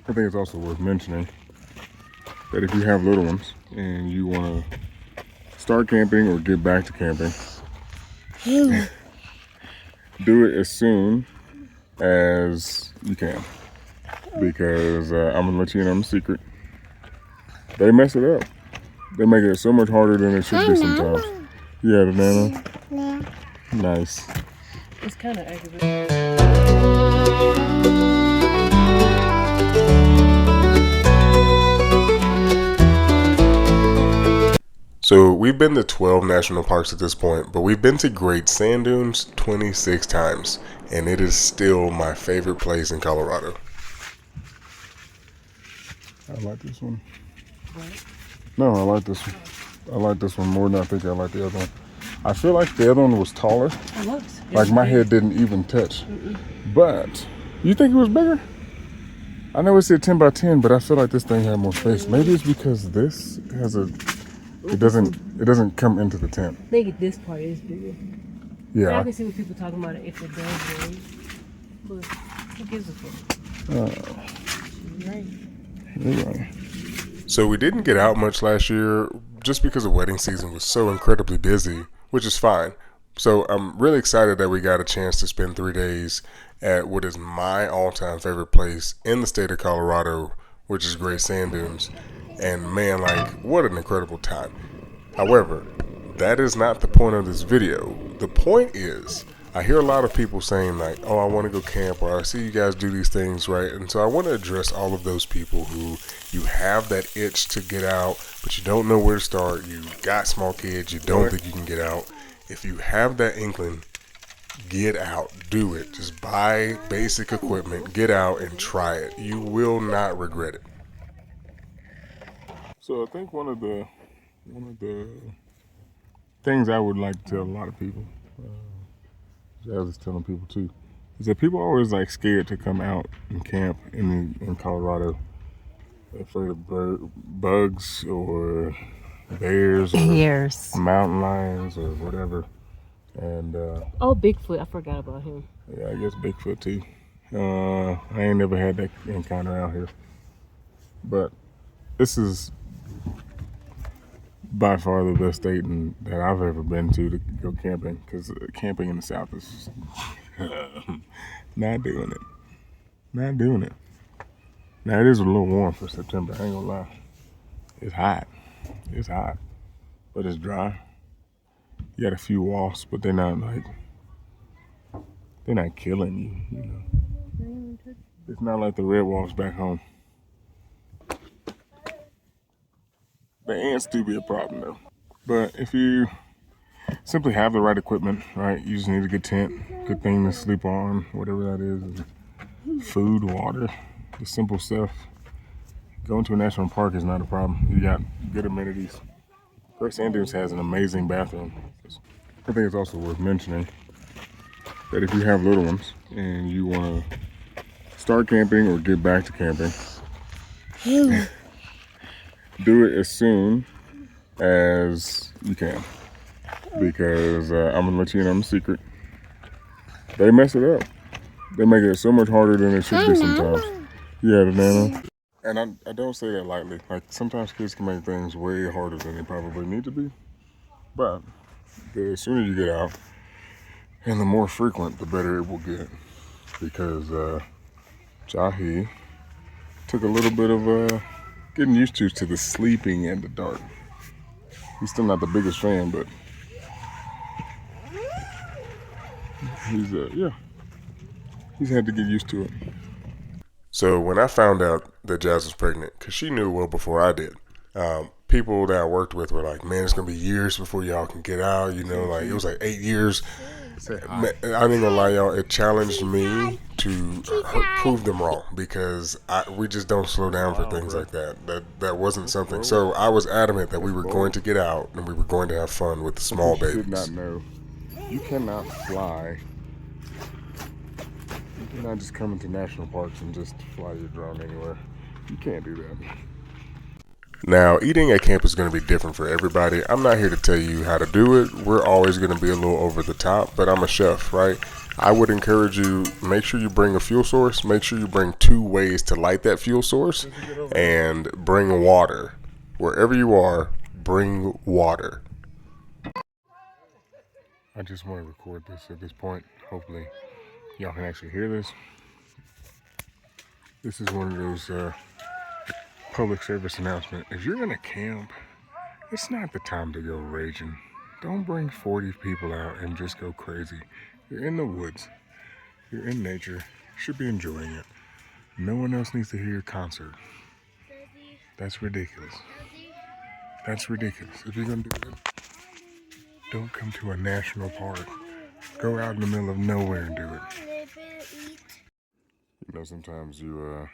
I think it's also worth mentioning that if you have little ones and you want to start camping or get back to camping, do it as soon as you can, because I'm gonna let you in on the secret. They mess it up. They make it so much harder than it should be sometimes. Yeah, the nana. Yeah. Nice. It's kind of aggravating. So we've been to 12 national parks at this point, but we've been to Great Sand Dunes 26 times, and it is still my favorite place in Colorado. I like this one. What? No, I like this one. I like this one more than I think I like the other one. I feel like the other one was taller. It was. Like my head didn't even touch. But you think it was bigger? I know it said 10 by 10, but I feel like this thing had more space. Maybe it's because this has a. It doesn't come into the tent. I think this part is bigger. Yeah. I can see what people talking about if it does rain, but who gives a fuck? You're right. You're right. So we didn't get out much last year just because the wedding season was so incredibly busy, which is fine. So I'm really excited that we got a chance to spend 3 days at what is my all-time favorite place in the state of Colorado, which is Great Sand Dunes. And man, like, what an incredible time. However, that is not the point of this video. The point is, I hear a lot of people saying like, oh, I want to go camp, or I see you guys do these things, right? And so I want to address all of those people who you have that itch to get out, but you don't know where to start. You got small kids, you don't think you can get out. If you have that inkling, get out, do it. Just buy basic equipment, get out and try it. You will not regret it. So I think one of the things I would like to tell a lot of people, Jazz is telling people too, is that people are always like scared to come out and camp in Colorado. They're afraid of bugs or bears or mountain lions or whatever. And Oh, Bigfoot! I forgot about him. yeah, I guess Bigfoot too. I ain't never had that encounter out here, but this is by far the best state that I've ever been to go camping, because camping in the South is not doing it. Not doing it. Now it is a little warm for September, I ain't gonna lie. It's hot. It's hot. But it's dry. You got a few wasps, but they're not killing you, you know. It's not like the red wasps back home. The ants do be a problem though. But if you simply have the right equipment, right, you just need a good tent, good thing to sleep on, whatever that is, food, water, the simple stuff. Going to a national park is not a problem. You got good amenities. Great Sand Dunes has an amazing bathroom. I think it's also worth mentioning that if you have little ones and you want to start camping or get back to camping, do it as soon as you can, because I'm gonna let you in on the secret. They mess it up. They make it so much harder than it should be sometimes. Yeah, the nana. And I don't say that lightly. Like, sometimes kids can make things way harder than they probably need to be. But the sooner you get out and the more frequent, the better it will get. Because Jahi took a little bit of getting used to the sleeping in the dark. He's still not the biggest fan, but he's had to get used to it. So when I found out that Jazz was pregnant, because she knew well before I did, people that I worked with were like, man, it's going to be years before y'all can get out. You know, like it was like 8 years. I ain't gonna lie, y'all, it challenged me to prove them wrong, because we just don't slow down for things like that. That wasn't something. So I was adamant that we were going to get out and we were going to have fun with the small babies. You did not know. You cannot fly. You cannot just come into national parks and just fly your drone anywhere. You can't do that. Now, eating at camp is going to be different for everybody. I'm not here to tell you how to do it. We're always going to be a little over the top, but I'm a chef, right? I would encourage you, make sure you bring a fuel source. Make sure you bring 2 ways to light that fuel source, and bring water. Wherever you are, bring water. I just want to record this at this point. Hopefully y'all can actually hear this. This is one of those public service announcements. If you're gonna camp, it's not the time to go raging. Don't bring 40 people out and just go crazy. You're in the woods. You're in nature. You should be enjoying it. No one else needs to hear your concert. That's ridiculous. That's ridiculous. If you're gonna do it, don't come to a national park. Go out in the middle of nowhere and do it. You know, sometimes you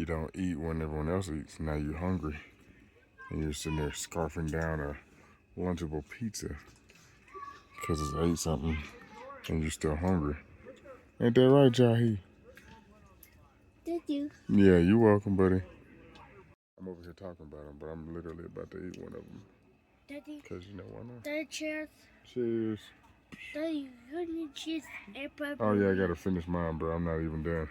don't eat when everyone else eats. Now you're hungry, and you're sitting there scarfing down a Lunchable pizza because it's ate something, and you're still hungry. Ain't that right, Jahi? Did you? Yeah, you're welcome, buddy. I'm over here talking about them, but I'm literally about to eat one of them. Daddy, Because you know why not? Daddy, cheers. Cheers. Daddy, you need cheese and pepper. Oh yeah, I gotta finish mine, bro. I'm not even done.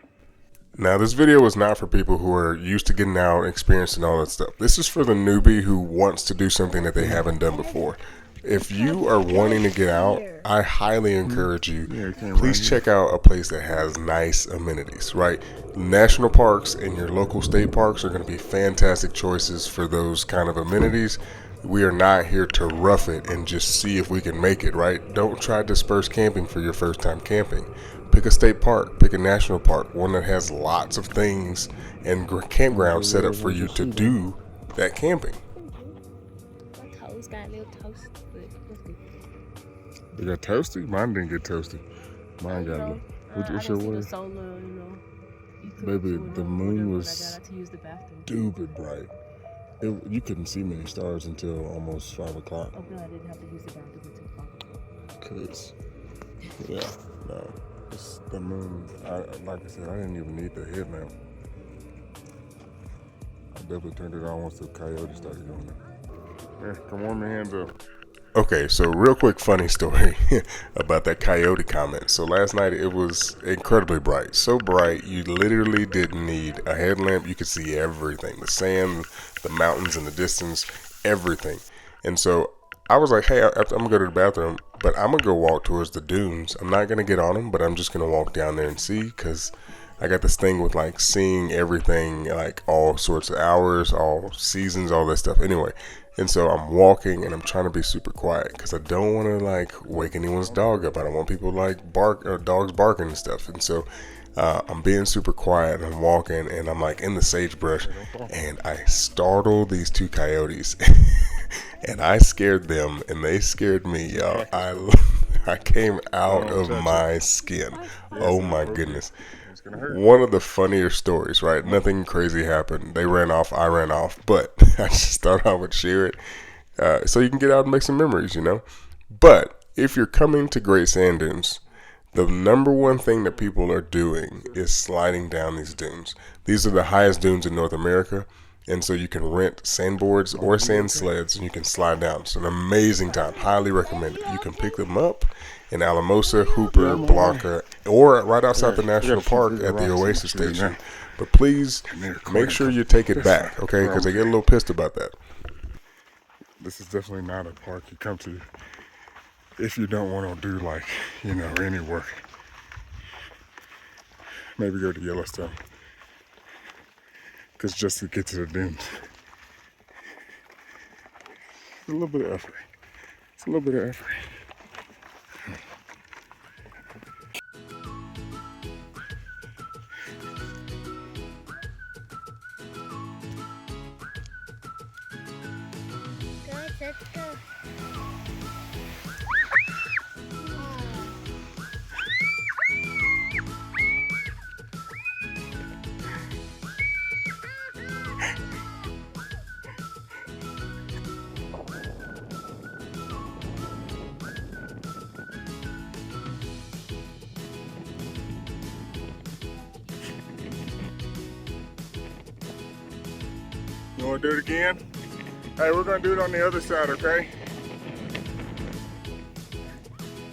Now, this video is not for people who are used to getting out, experiencing all that stuff. This is for the newbie who wants to do something that they haven't done before. If you are wanting to get out, I highly encourage you, please check out a place that has nice amenities, right? National parks and your local state parks are going to be fantastic choices for those kind of amenities. We are not here to rough it and just see if we can make it, right? Don't try disperse camping for your first time camping. Pick a state park, pick a national park, one that has lots of things and campgrounds set up for you to do that camping. My toes got a little toast, but that's good. They got toasty? Mine didn't get toasty. Mine got a little. What's your word? Solar, you could Baby, do it the on moon whatever was when I got out to use the bathroom. stupid bright. You couldn't see many stars until almost 5 o'clock. Oh, no, I didn't have to use the bathroom until 5 o'clock. Cause, yeah, no. It's the moon. Like I said, I didn't even need the headlamp. I definitely turned it on once the coyote started going there. Yeah, come warm your hands up. Okay, so real quick funny story about that coyote comment. So last night it was incredibly bright. So bright you literally didn't need a headlamp. You could see everything. The sand, the mountains in the distance, everything. And so I was like, hey, I'm going to go to the bathroom, but I'm going to go walk towards the dunes. I'm not going to get on them, but I'm just going to walk down there and see, because I got this thing with like seeing everything, like all sorts of hours, all seasons, all that stuff. Anyway, and so I'm walking and I'm trying to be super quiet because I don't want to like wake anyone's dog up. I don't want people like dogs barking and stuff. And so I'm being super quiet and I'm walking and I'm like in the sagebrush and I startled these 2 coyotes and I scared them and they scared me, y'all. I came out of my skin. Oh my goodness. One of the funnier stories, right? Nothing crazy happened. They ran off, I ran off, but I just thought I would share it so you can get out and make some memories, you know? But if you're coming to Great Sand Dunes, the number one thing that people are doing is sliding down these dunes. These are the highest dunes in North America, and so you can rent sandboards or sand sleds and you can slide down. It's an amazing time. Highly recommend it. You can pick them up in Alamosa, Hooper, Blanca, or right outside the national park at the Oasis station. But please make sure you take it back, okay? Because they get a little pissed about that. This is definitely not a park you come to if you don't want to do like, you know, any work. Maybe go to Yellowstone. Because just to get to the dunes, it's a little bit of effort. It's a little bit of effort. Guys, let's go. You want to do it again? Hey, we're going to do it on the other side, okay?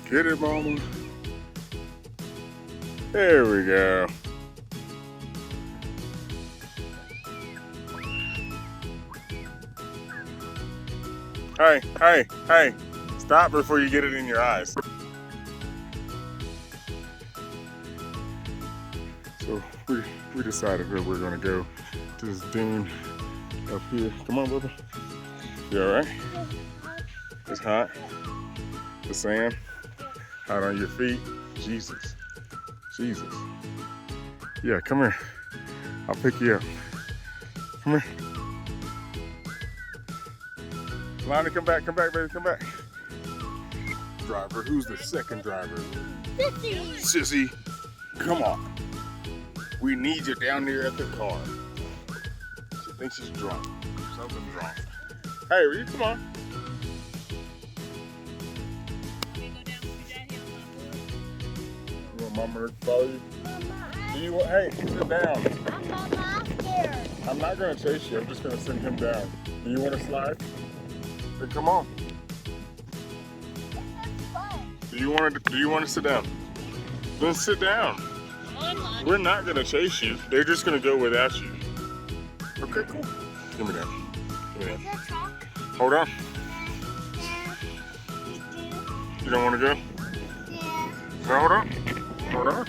Get it, mama. There we go. Hey, hey, hey. Stop before you get it in your eyes. So we decided that we're going to go to this dune up here. Come on, brother. You all right? It's hot. The sand. Hot on your feet. Jesus. Jesus. Yeah, come here. I'll pick you up. Come here. Lonnie, come back, baby, come back. Driver, who's the second driver? Sissy. Sissy, come on. We need you down there at the car. She thinks she's drunk. Something's wrong. Hey, will you come on? You want mama to follow you? Do you want, hey, sit down. I'm scared. I'm not gonna chase you, I'm just gonna send him down. Do you want to slide? Then come on. Do you want to sit down? Then sit down. We're not gonna chase you. They're just gonna go without you. Okay, cool. Give me that. Give me that. Hold on. You don't want to go? No, hold on. Hold on.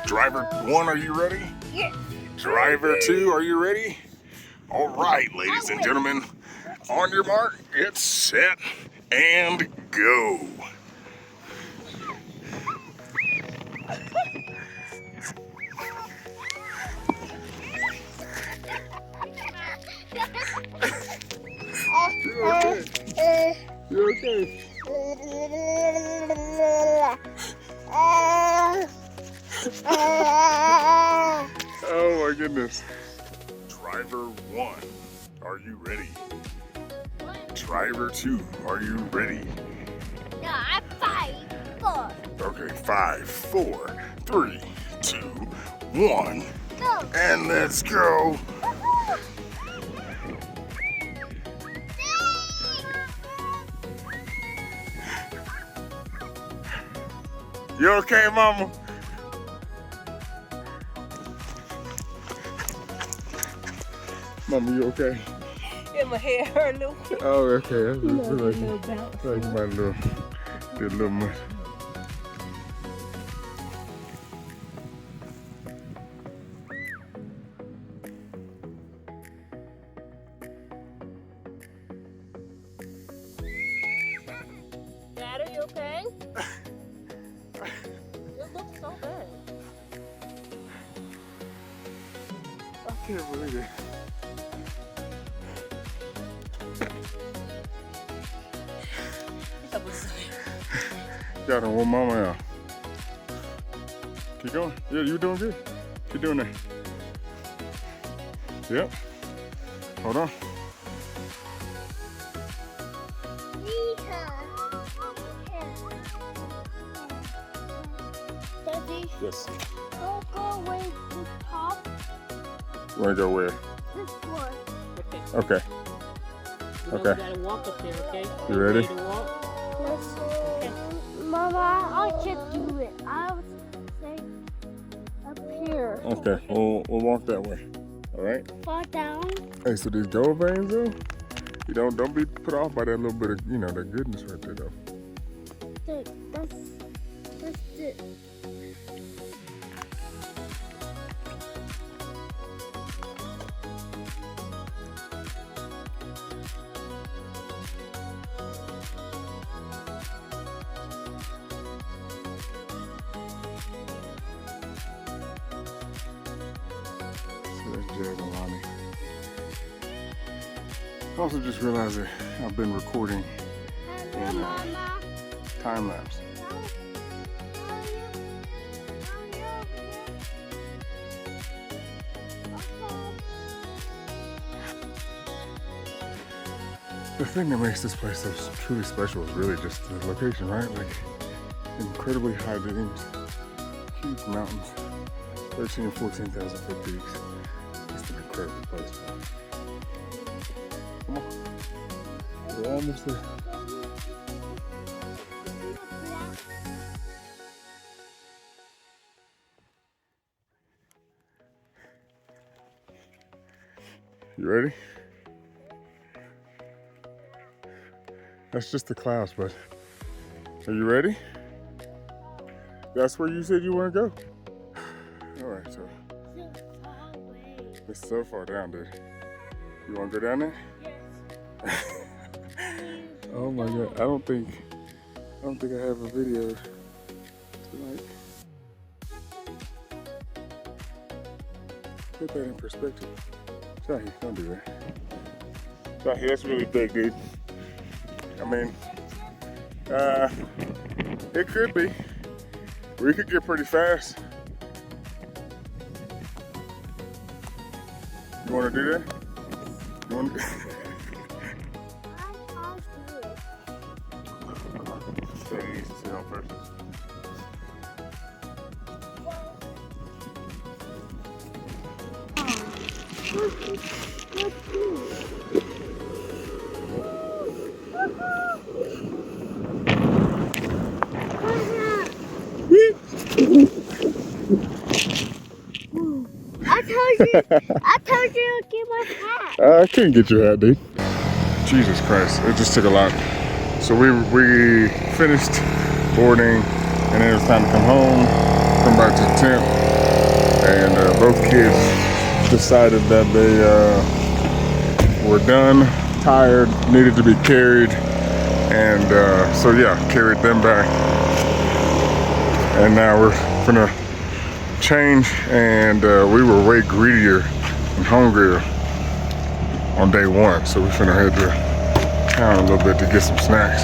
Driver 1, are you ready? Yes. Driver 2, are you ready? All right, ladies and gentlemen, on your mark, get set, and go. You okay? You okay? Oh my goodness. Driver 1, are you ready? Driver 2, are you ready? No, I'm 5, 4. Okay, 5, 4, 3, 2, 1, Go. and let's go. You okay, mama? Mama, you okay? Yeah, my hair hurt a little. Oh, okay. That's Little like bounce. you might did a little much. Dad, are you okay? It looks so bad. I can't believe it. Got her one mama out. Keep going. Yeah, you're doing good. Keep doing that. Yep. Hold on. Daddy, Yes. don't go away to the top. You wanna go where? This one. Okay. Okay. You Okay. gotta walk up there, okay? You ready? To walk? Yes. Mama, I can't do it. I was saying up here. Okay. We'll walk that way. All right. Fall down. Hey, so these gold veins though, you don't be put off by that little bit of that goodness right there though. That's it. So that's Jazz and Lonnie. I also just realized that I've been recording Hello, Mama. time lapse. The thing that makes this place so truly special is really just the location, right? Like incredibly high dunes, huge mountains, 13,000 and 14,000 foot peaks. Just an perfect place. Come on. We're almost there. You ready? That's just the clouds, but are you ready? That's where you said you want to go. All right, so it's so far down there. You want to go down there? Yes. Oh my God! I don't think I have a video tonight. Put that in perspective. Shahi, don't do that. Shahi, that's really big, dude. I mean, it could be. We could get pretty fast. You want to do that? You want to? Say you need to sit on first. I told you to get my hat. I couldn't get your hat, dude. Jesus Christ, it just took a lot. So we finished boarding, and then it was time to come home, come back to the tent, and both kids decided that they were done, tired, needed to be carried, and so yeah, carried them back. And now we're gonna change, and we were way greedier and hungrier on day one, so we're finna head to town a little bit to get some snacks.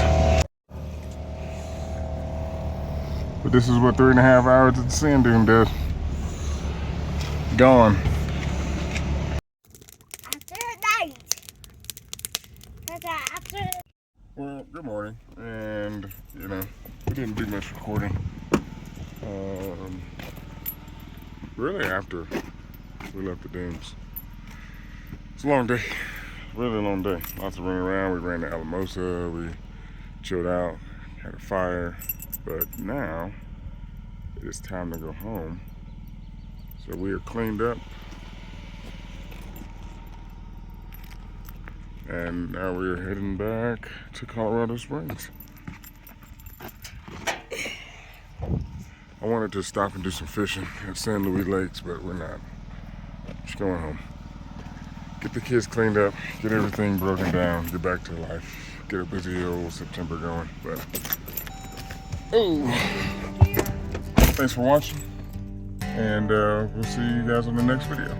But this is what 3.5 hours at the sand dune does. Gone. After night. After. Well, good morning, and you know, we didn't do much recording. Really after we left the dunes. It's a long day, really long day. Lots of running around. We ran to Alamosa, we chilled out, had a fire, but now it is time to go home. So we are cleaned up, and now we are heading back to Colorado Springs. I wanted to stop and do some fishing at San Luis Lakes, but we're not. Just going home. Get the kids cleaned up, get everything broken down, get back to life, get a busy old September going. But thanks for watching, and we'll see you guys on the next video.